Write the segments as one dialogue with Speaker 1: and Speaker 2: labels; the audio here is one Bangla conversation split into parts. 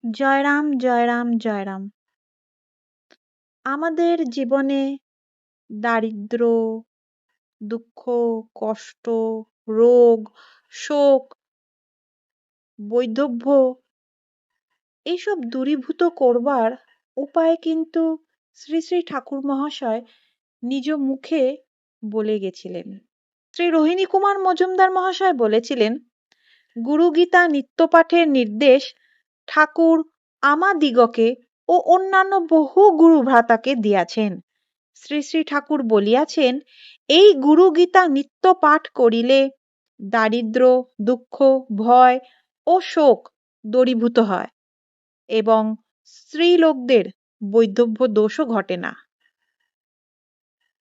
Speaker 1: জয় রাম, জয় রাম, জয় রাম। আমাদের জীবনে দারিদ্র, দুঃখ, কষ্ট, রোগ, শোক, বৈধব্য এইসব দূরীভূত করবার উপায় কিন্তু শ্রী শ্রী ঠাকুর মহাশয় নিজ মুখে বলে গেছিলেন। শ্রী রোহিণী কুমার মজুমদার মহাশয় বলেছিলেন, গুরুগীতা নিত্যপাঠের নির্দেশ ঠাকুর আমাদিগকে ও অন্যান্য বহু গুরু ভ্রাতাকে দিয়াছেন। শ্রী শ্রী ঠাকুর বলিয়াছেন, এই গুরুগীতা নিত্য পাঠ করিলে দারিদ্র, দুঃখ, ভয় ও শোক দূরীভূত হয় এবং স্ত্রীলোকদের বৈধব্য দোষও ঘটে না।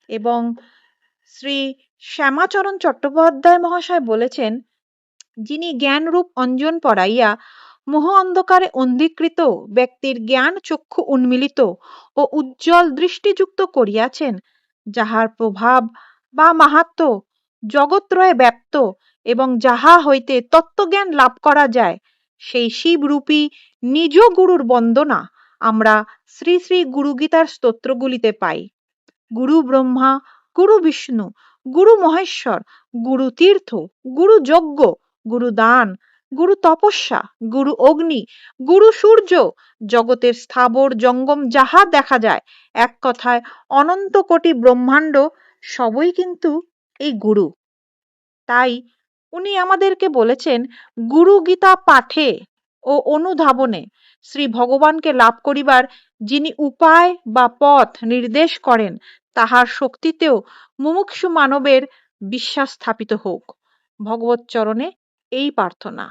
Speaker 1: এবং শ্রী শ্যামাচরণ চট্টোপাধ্যায় মহাশয় বলেছেন, যিনি জ্ঞানরূপ অঞ্জন পড়াইয়া মোহ অন্ধকারে অন্ধীকৃত ব্যক্তির জ্ঞান চক্ষু উন্মিলিত ও উজ্জ্বল দৃষ্টিযুক্ত করিয়াছেন, যাহার প্রভাব বা মাহাত্ম্য জগত্রয়ে ব্যাপ্ত এবং যাহা হইতে তত্ত্বজ্ঞান লাভ করা যায়, সেই শিবরূপী নিজ গুরুর বন্দনা আমরা শ্রী শ্রী গুরুগীতার স্তোত্রগুলিতে পাই। গুরু ব্রহ্মা, গুরু বিষ্ণু, গুরু মহেশ্বর, গুরু তীর্থ, গুরু যজ্ঞ, গুরু দান, গুরু তপস্যা, গুরু অগ্নি, গুরু সূর্য, জগতের স্থাবর জঙ্গম যাহা দেখা যায়, এক কথায় অনন্ত কোটি ব্রহ্মাণ্ড সবই কিন্তু এই গুরু। তাই উনি আমাদেরকে বলেছেন, গুরু গীতা পাঠে ও অনুধাবনে শ্রী ভগবানকে লাভ করিবার যিনি উপায় বা পথ নির্দেশ করেন, তাহার শক্তিতেও মুমুক্ষু মানবের বিশ্বাস স্থাপিত হোক। ভগবত চরণে এই প্রার্থনা।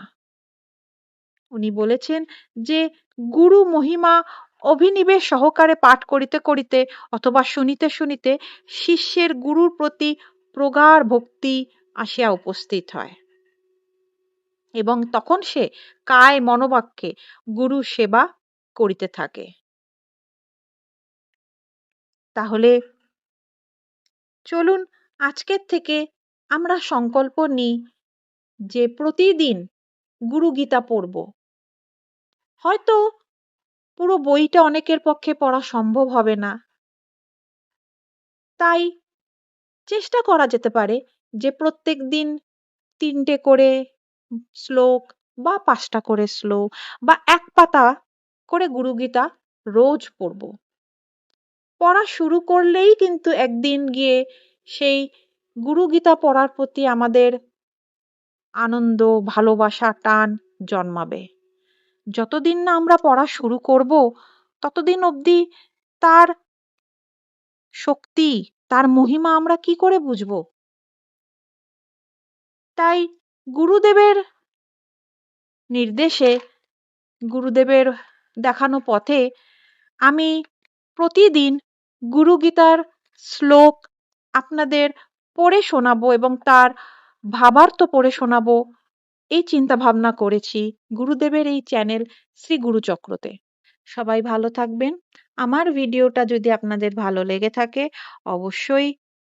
Speaker 1: উনি বলেছেন যে গুরু মহিমা অভিনিবেশ সহকারে পাঠ করিতে করিতে অথবা শুনিতে শুনিতে শিষ্যের গুরুর প্রতি প্রগাঢ় ভক্তি আসিয়া উপস্থিত হয় এবং তখন সে কায় মনোবাক্যে গুরু সেবা করিতে থাকে। তাহলে চলুন আজকের থেকে আমরা সংকল্প নিই যে প্রতিদিন গুরু গীতা পড়ব। হয়তো পুরো বইটা অনেকের পক্ষে পড়া সম্ভব হবে না, তাই চেষ্টা করা যেতে পারে যে প্রত্যেক দিন 3টে করে শ্লোক বা 5টা করে শ্লোক বা 1 পাতা করে গুরুগীতা রোজ পড়ব। পড়া শুরু করলেই কিন্তু একদিন গিয়ে সেই গুরুগীতা পড়ার প্রতি আমাদের আনন্দ, ভালোবাসা, টান জন্মাবে। যতদিন না আমরা পড়া শুরু করব, ততদিন অবধি তার শক্তি, তার মহিমা আমরা কি করে বুঝব? তাই গুরুদেবের নির্দেশে, গুরুদেবের দেখানো পথে আমি প্রতিদিন গুরুগীতার শ্লোক আপনাদের পড়ে শোনাবো এবং তার ভাবার্থ পড়ে শোনাবো, এই চিন্তা ভাবনা করেছি গুরুদেবের এই চ্যানেল শ্রী গুরুচক্রতে। সবাই ভালো থাকবেন। আমার ভিডিওটা যদি আপনাদের ভালো লেগে থাকে অবশ্যই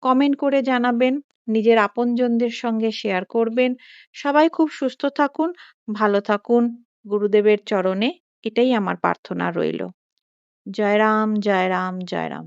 Speaker 1: কমেন্ট করে জানাবেন, নিজের আপনজনদের সঙ্গে শেয়ার করবেন। সবাই খুব সুস্থ থাকুন, ভালো থাকুন। গুরুদেবের চরণে এটাই আমার প্রার্থনা রইল। জয় রাম, জয় রাম, জয় রাম।